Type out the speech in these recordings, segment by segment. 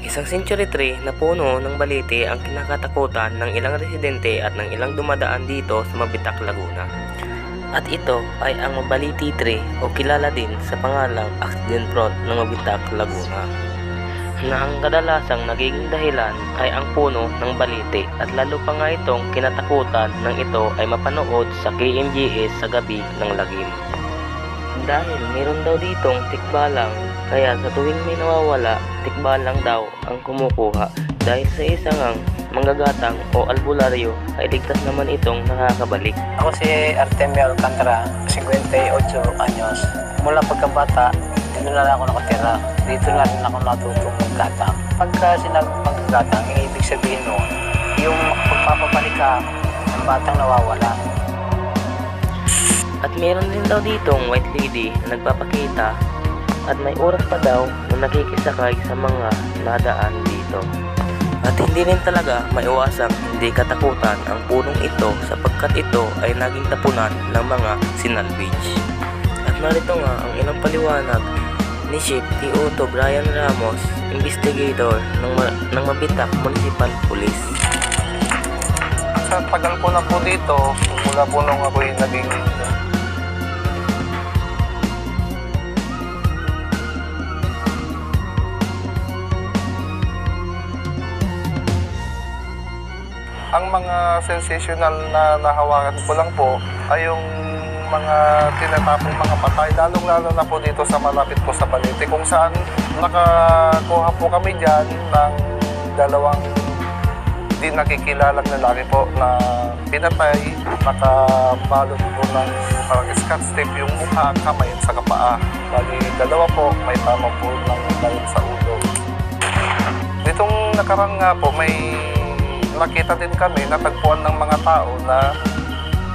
Isang century tree na puno ng balete ang kinakatakutan ng ilang residente at ng ilang dumadaan dito sa Mabitak, Laguna. At ito ay ang Mabaliti tree o kilala din sa pangalang accident prone ng Mabitak, Laguna, na ang kadalasang nagiging dahilan ay ang puno ng balete at lalo pa nga itong kinatakutan ng ito ay mapanood sa KMJS sa gabi ng lagim. Dahil meron daw ditong tikbalang, kaya sa tuwing may nawawala, tikbalang daw ang kumukuha dahil sa isang manggagatang o albularyo ay ligtas naman itong nakakabalik. Ako si Artemio Alcantara, 58 anyos. Mula pagkabata, dito na lang ako nakatira. Dito na rin ako natutong maggatang. Pagka sinabing paggatang, ibig sabihin nun, yung pagpapabalik ka ng batang nawawala. At meron din daw ditong white lady na nagpapakita at may oras pa daw na nakikisakay sa mga nadaan dito. At hindi rin talaga maiwasang hindi katakutan ang punong ito sapagkat ito ay naging tapunan ng mga sinalvage. At narito nga ang ilang paliwanag ni Chief T.O. Brian Ramos, investigator ng Mabitak Municipal Police. Sa tagal ko na po dito, mula po nung ako'y naging ang mga sensational na nahawakan ko lang po ay yung mga tinatapong mga patay, lalong-lalo na po dito sa malapit po sa Balete, kung saan nakakuha po kami dyan ng dalawang di nakikilalang lalaki po na pinatay, nakabalot po ng scotch tape yung mukha, kamay at saka paa. Bali, dalawa po, may tama po ng dahil sa ulo. Ditong nakarang nga po, may nakita din kami, natagpuan ng mga tao na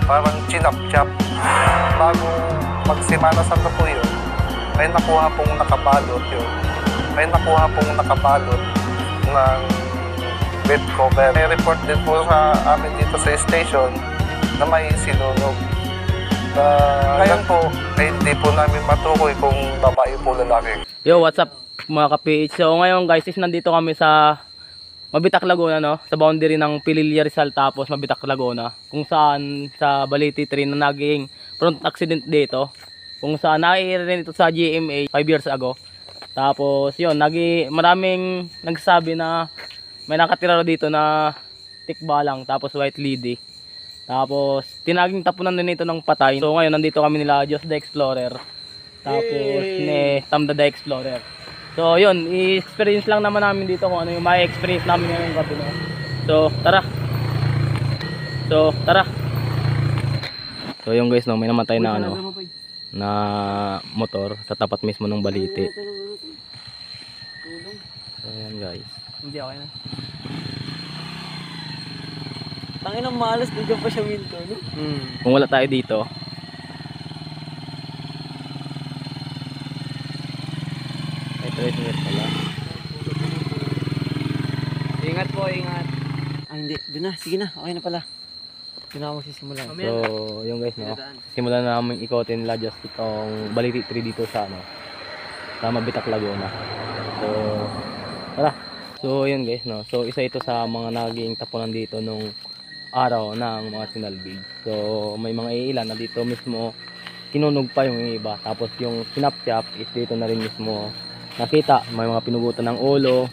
parang chinap-chap. Bago magsimana sa po yun, may nakuha pong nakabalot yun. May nakuha pong nakabalot ng bed cover. May report din po sa amin dito sa station na may sinunog. Ngayon po, hindi po namin matukoy kung babae po lalaki. Yo, what's up mga ka-PH? So ngayon guys, nandito kami sa Mabitak, Laguna, no? Sa boundary ng Pililla, Rizal, tapos Mabitak, Laguna, kung saan sa Balete tree na naging front accident dito, kung saan nai-rin ito sa GMA 5 years ago. Tapos yun, maraming nagsabi na may nakatira dito na tikbalang, tapos white lady, tapos tinaging tapunan din ito ng patay. So ngayon nandito kami nila Diyos the Explorer, tapos ni Tam the Explorer. So yun, i-experience lang naman namin dito kung ano yung may experience namin ngayong gabi, no? So tara. So yun guys, no, may namatay na na motor sa tapat mismo ng Balete. So yan guys. Hindi okay na. Tangin ang malas, dito pa siya winter, no? Kung wala tayo dito, minutes pala. Ingat po, ingat. Ah, hindi. Doon na. Sige na. Okay na pala. Doon na ako magsisimula. So, yung guys, no, simulan na namin ikotin nila just itong Balete tree dito sa sa Mabitak, Laguna. So, tara. So, yun guys, no. So, isa ito sa mga naging tapunan dito nung araw ng mga sinalvage. So, may mga iilan na dito mismo kinunog pa yung iba. Tapos yung sinapchap is dito na rin mismo nakita, may mga pinugutan ng ulo.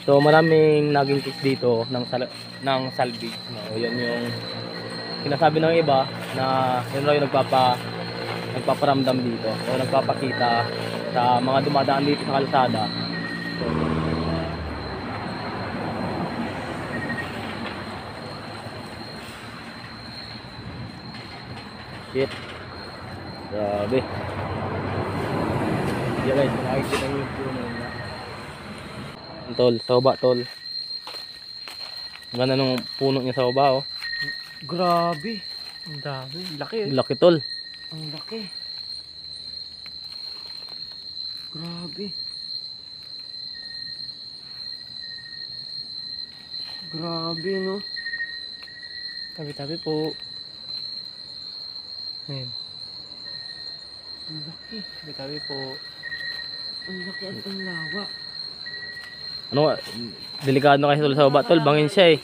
So maraming naging case dito ng salvage, no? Yan yung sinasabi ng iba na yun raw yung nagpaparamdam dito o nagpapakita sa mga dumadaan dito sa kalsada. So, shit, grabe. Yan guys, nakikita nyo yung puno na. Tol, soba tol. Ang ganda ng puno niya sa soba, oh. Grabe. Ang dami. Laki, eh. Laki tol. Ang laki. Grabe. Grabe, no? Tabi-tabi po. Ayan. Ang laki. Tabi-tabi po. Ang laki at ang lawa. Ano, delikado na kasi tol sa baba tol, bangin siya eh.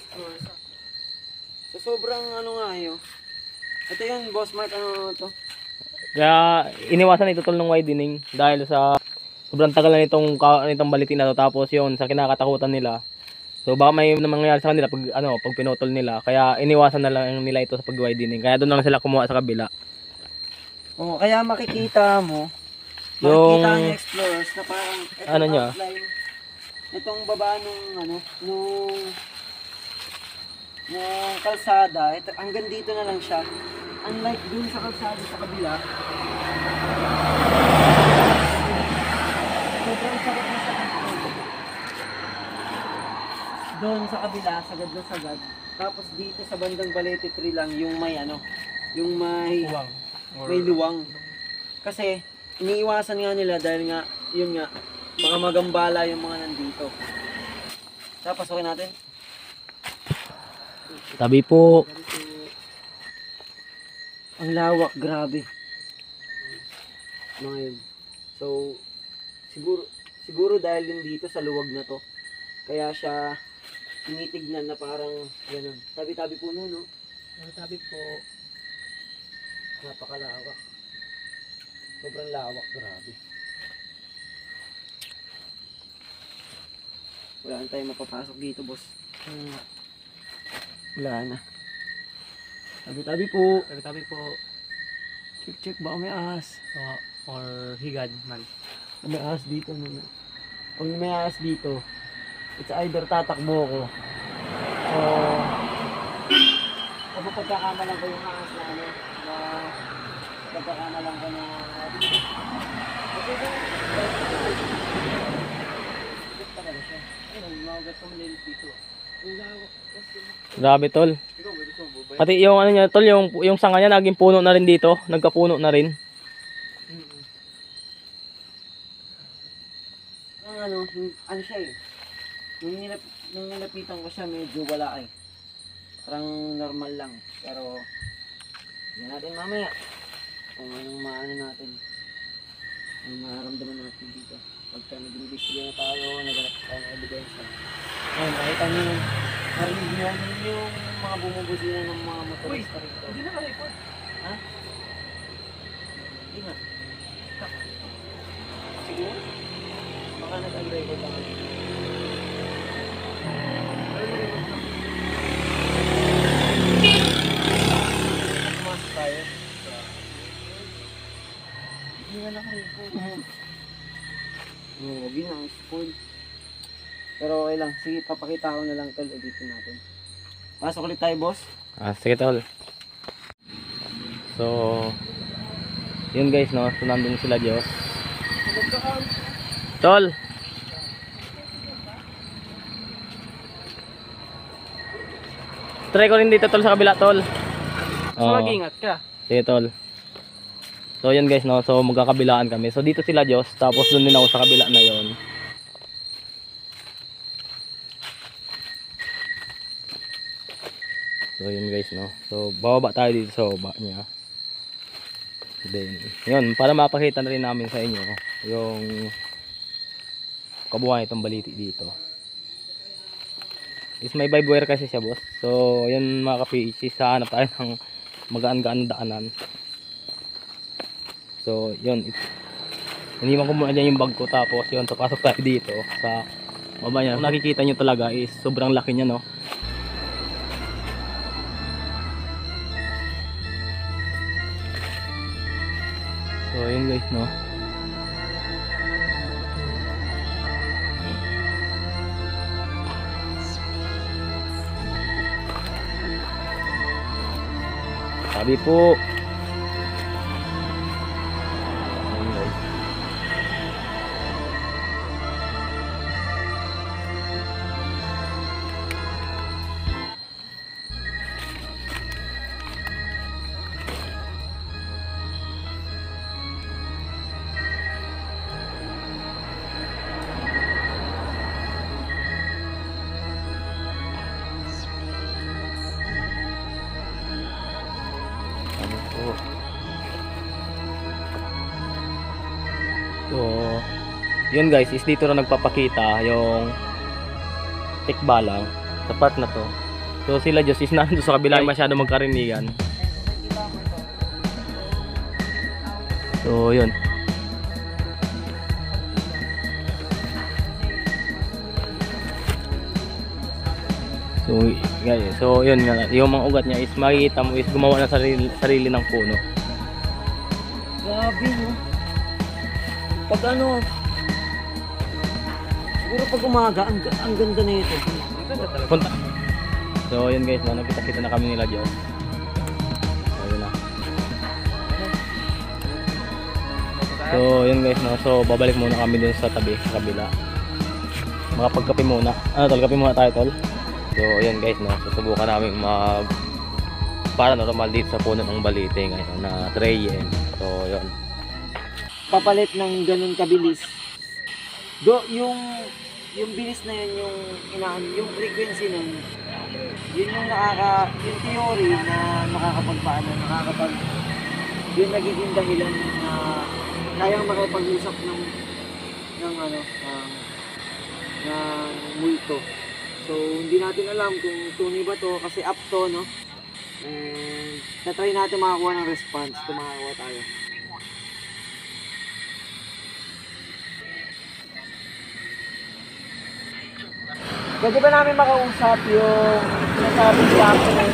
So sobrang ano nga yun. Ito yun, Boss Mark, ano to? Kaya iniwasan ito tol ng widening dahil sa sobrang tagal na nitong baliti na to, tapos yun sa kinakatakutan nila. So baka may mangyayari sa kanila pag pag pinutol nila. Kaya iniwasan na lang nila ito sa pag-widening. Kaya doon lang sila kumuha sa kabila. Oo, kaya makikita mo, Yung- makikita ng explorers na parang itong Ano niya? outline, itong baba nung kalsada, ito, hanggang dito na lang siya. Unlike dun sa kalsada sa kabila, sobrang sagad na sagad. Doon sa kabila, sagad na sagad. Tapos dito sa bandang Balete Tree lang yung may yung may luwang. Kasi iniiwasan nga nila dahil nga, yun nga, baka magambala yung mga nandito. Tapos okay natin. Tabi po. Ang lawak, grabe. Mga yun. So, siguro dahil din dito sa luwag na to, kaya siya tinitignan na parang gano'n. Tabi-tabi po no? Tabi po. Napakalawak. Sobrang lawak, grabe. Wala na tayong mapapasok dito, boss. Wala na. Tabi-tabi po. Tabi po. Check, baka may ahas. Or higad man. May ahas dito. Pag may ahas dito, it's either tatakbo ko. O kapag pagkakamalan ko yung ahas na pagkakamalan ko na talaga siya. Mawagat ko malilit dito. Ang lawak kasi. Grabe tol. Ikaw, may gusto mo ba? Pati yung niya tol, yung sanga niya naging puno na rin dito, nagkapuno na rin. Ano siya eh. Nung nilapitan ko siya, medyo wala eh. Parang normal lang. Pero, yan natin mamaya. Kung anong maano natin. Ang maramdaman natin dito. Pagka nag-investigate na tayo, naghanap tayo ng ebidensya. Ayun, nakita niyo yung narinig niyo yung mga bumubusina ng mga motorista rito. Hindi na ka-report. Ha? Hindi na. Siguro? Baka nag-record lang. Pumasok tayo. Hindi na naka-record. Huwag yun ang spoil. Pero okay lang. Sige, papakita ko na lang tol. Editin natin. Pasok ulit tayo, boss. Sige tol. So, yun guys no, so nandun sila Diyos. Tol! Try ko rin dito tol sa kabila tol. So, mag-ingat ka. Sige tol. So yun guys no, so magkakabilaan kami. So dito sila Diyos, tapos doon din ako sa kabila na yon. So yun guys no. So bababa tayo dito sa baba niya. Then yun, para mapakita na rin namin sa inyo yung kabuuan itong baliti dito. Is may vibe wire kasi siya boss. So yun mga ka-PHC, sa hanap tayo ng magaan-gaan na daanan. So yun, iniwan ko muna dyan yung bag ko, tapos yun, papasok tayo dito sa baba niya. Kung nakikita nyo talaga is sobrang laki niya no. So yun guys no. Sabi po. Ayun guys. So, yun guys, is dito na nagpapakita yung tikbalang sa part na to. So sila Diyos is nandun sa kabila, masyado magkarinigan. So yun. So guys, so yun nga, yung mga ugat niya is makikita mo is gumawa ng sarili ng puno. Grabe, no? Pag ano, siguro pag umaga, ang ganda na ito. Punta. So yun guys, no, nagkita-kita na kami nila Diyos. So yun na. So yun guys, no, so babalik muna kami dun sa tabi, sa kabila. Makapagkape muna. Tol, kape muna tayo tol. So yun guys, no, susubukan namin mag paranormal dito sa puno ng Balite ngayon na 3 AM. So yun. Papalit ng ganun kabilis. Yung bilis na yun, yung frequency nun, yun yung yung theory na yun nagiging dahilan na kayang makipag-usap ng multo. So, hindi natin alam kung tunay ba to kasi up to, no? And tatry natin makakuha ng response kung makakuha tayo. Pwede ba namin makausap yung sinasabi ni Captain?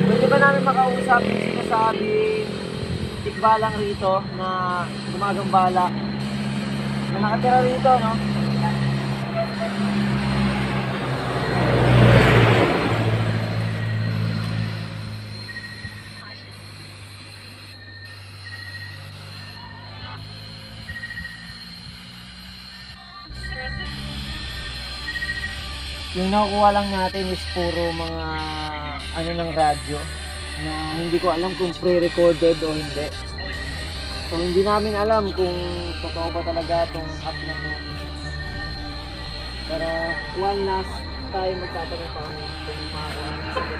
Pwede ba namin makausap yung sinasabi tikbalang rito na gumagambala na nakatira rito, no? Yung nakukuha lang natin is puro mga ano ng radyo na hindi ko alam kung pre-recorded o hindi. So hindi namin alam kung totoo ba talaga itong app na to. Pero one last time magtatanong pa kami kung makakuha ng sagot.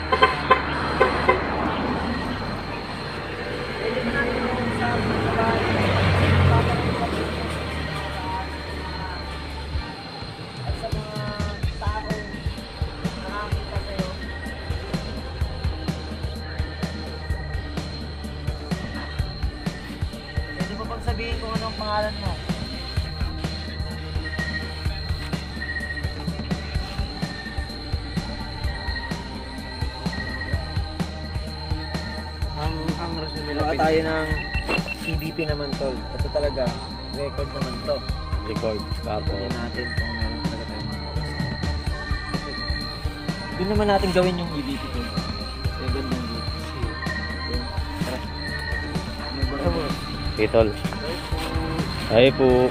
Pwede na natin mag-usap at sa mga taong nakakita sa'yo. Pwede mo bang sabihin kung anong pangalan mo? Ang Gawa tayo ng CBP naman tol. Ito talaga, record naman to. Record. Tapos Tingnan natin kung meron talaga tayong mga oras. Doon naman natin gawin yung EBP ko. Yung gandang dito. Okay. Tara. Ano ba? okay, tol. Ay po.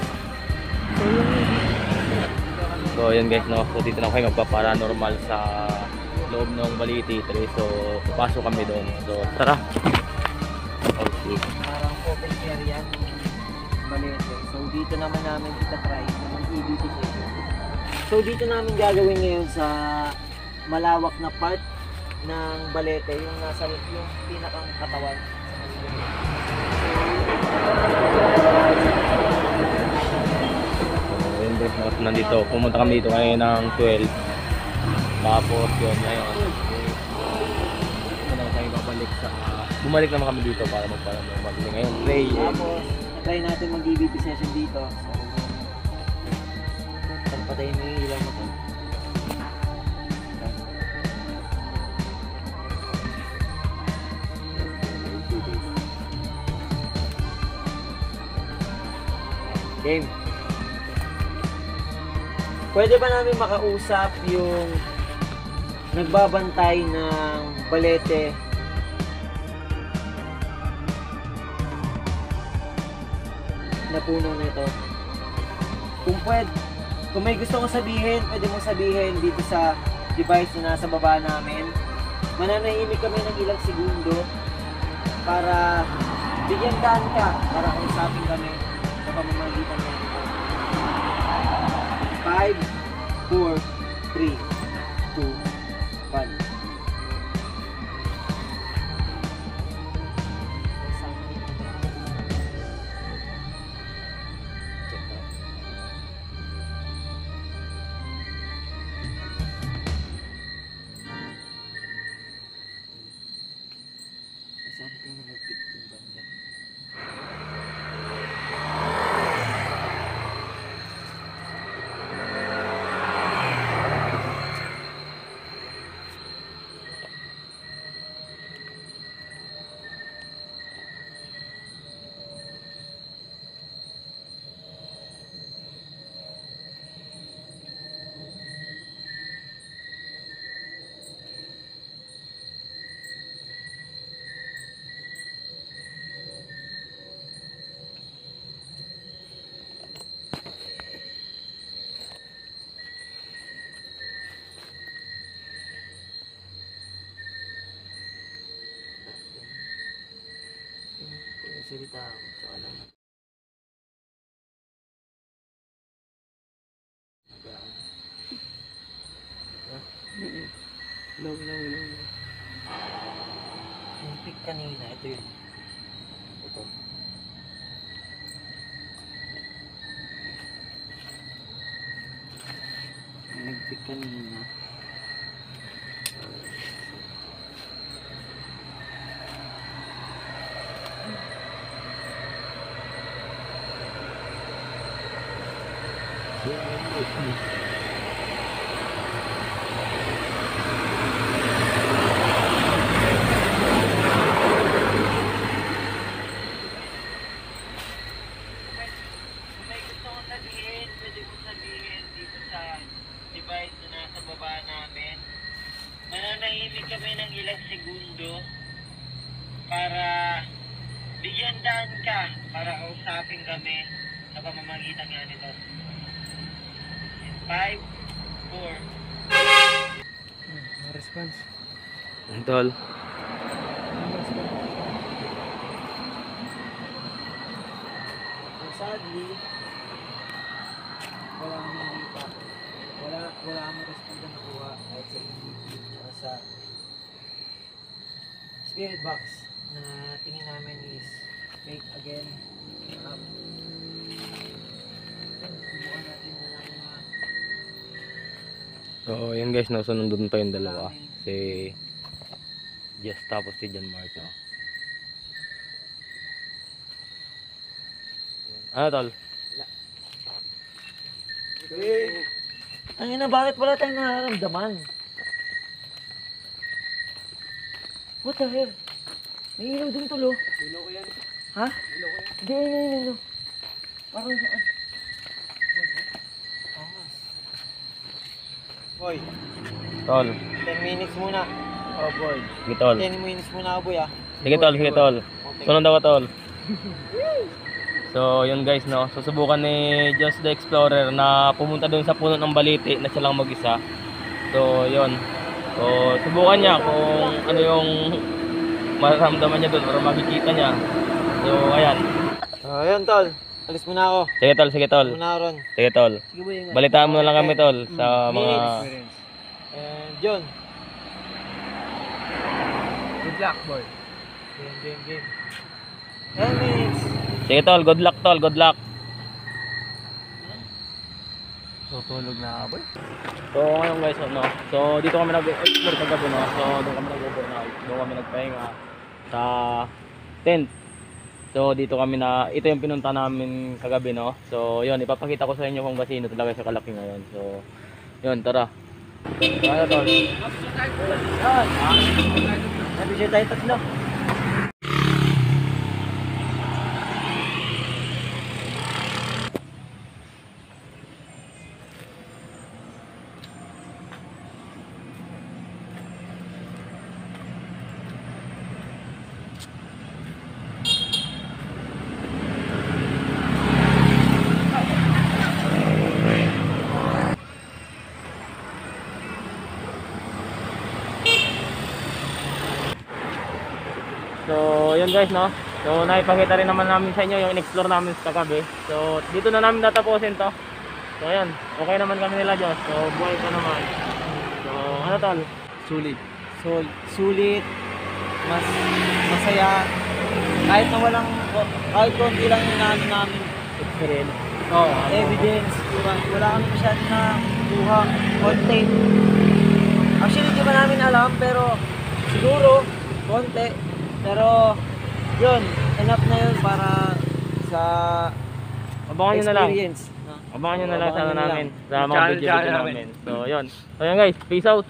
So yun guys, no. So dito na kayo magpa-paranormal sa loob ng Balite 3. So papasok kami doon. So tara. Okay. Parang open area ng Balete. So dito naman namin itatry ng EBP session. So dito namin gagawin ngayon sa malawak na part ng Balete, yung nasa yung pinakang katawan. So yun guys, no. Nandito. Pumunta kami dito ngayon ng 12. Tapos yun ngayon. Ano tayo babalik sa bumalik naman kami dito para magparanormal. Ngayon 3 AM. Tapos try natin mag-EBP session dito. So patayin mo yung ilaw mo to. Game. Pwede ba namin makausap yung nagbabantay ng Balete na puno nito? Kung may gusto kong sabihin, pwede mong sabihin dito sa device na nasa baba namin. Mananahimik kami ng ilang segundo para bigyan daan ka para kausapin kami sa pamamagitan ng ito. 5, 4, 3, 2, 1. magsalita ako. Tsaka lang. No. Yung pick kanina, ito yun. Ito. Yung nag-pick kanina. May gusto kong sabihin, pwede kong sabihin dito sa device na nasa baba namin. Mananahimik kami ng ilang segundo para bigyan daan ka para kausapin kami sa pamamagitan nga nito. 5, 4, response. Tol. Sadly, wala kami nakita. Wala kami response na nakuha kahit sa EVP at sa spirit box na tingin namin is fake again. Subukan natin na lang na Oo, yun guys, no? So nandun pa yung dalawa. Si Jess tapos si John Mark, no? Ano, tol? ang ina, bakit wala tayong nararamdaman? What the hell? May ilaw dun tulo. Ilaw ko yan. Ha? Ilaw ko yan. Hindi, ilaw. Parang saan? Boy, Tol. 10 minutes muna. Oh boy. Sige, tol. 10 minutes muna boy ah. Sige, tol. Sige, tol. Sunod ako, tol. So, yun guys, no? Susubukan ni Just the Explorer na pumunta doon sa puno ng baliti na siya lang mag-isa. So, yun. So, subukan niya kung ano yung mararamdaman niya doon para makikita niya. So, ayan. Ayun tol. Alis muna ako. Sige, tol. Sige, tol. Muna ron. Sige, tol. Sige boy. Ingat. Balitaan mo na lang kami, tol, sa mga... And John. Good luck, boy. Game. 10 minutes. Sige, tol. Good luck, tol. Good luck. Tutulog na, boy. So, ngayon guys, no? So, dito kami nag-explore kagabi, no? So, doon kami nag-overnight. Doon kami nagpahinga sa tent. So, dito kami na, ito yung pinunta namin kagabi, no? So, yun, ipapakita ko sa inyo kung gasino talaga siya kalaki ngayon. So, yun, tara. Ano, tol? Nabisya tayo tatlo. So, yun guys, no? So, naipakita rin naman namin sa inyo yung in-explore namin sa kagabi. So, dito na namin tatapusin to. So, ayan. Okay naman kami nila, Diyos. So, buhay pa naman. So, ano, tol? Sulit. Sulit. Masaya. Kahit na kahit konti lang yung namin namin. Experience. Oh, evidence. Wala kami masyado na kuha. Content. Actually, di ba namin alam, pero siguro, konti. Pero, yun, enough na yun para sa Abangan nyo na lang. experience. No? Abangan nyo na lang sa Abangan ano nyo na namin. Sa mga Channel video namin. namin. So, yun. So, yun guys. Peace out.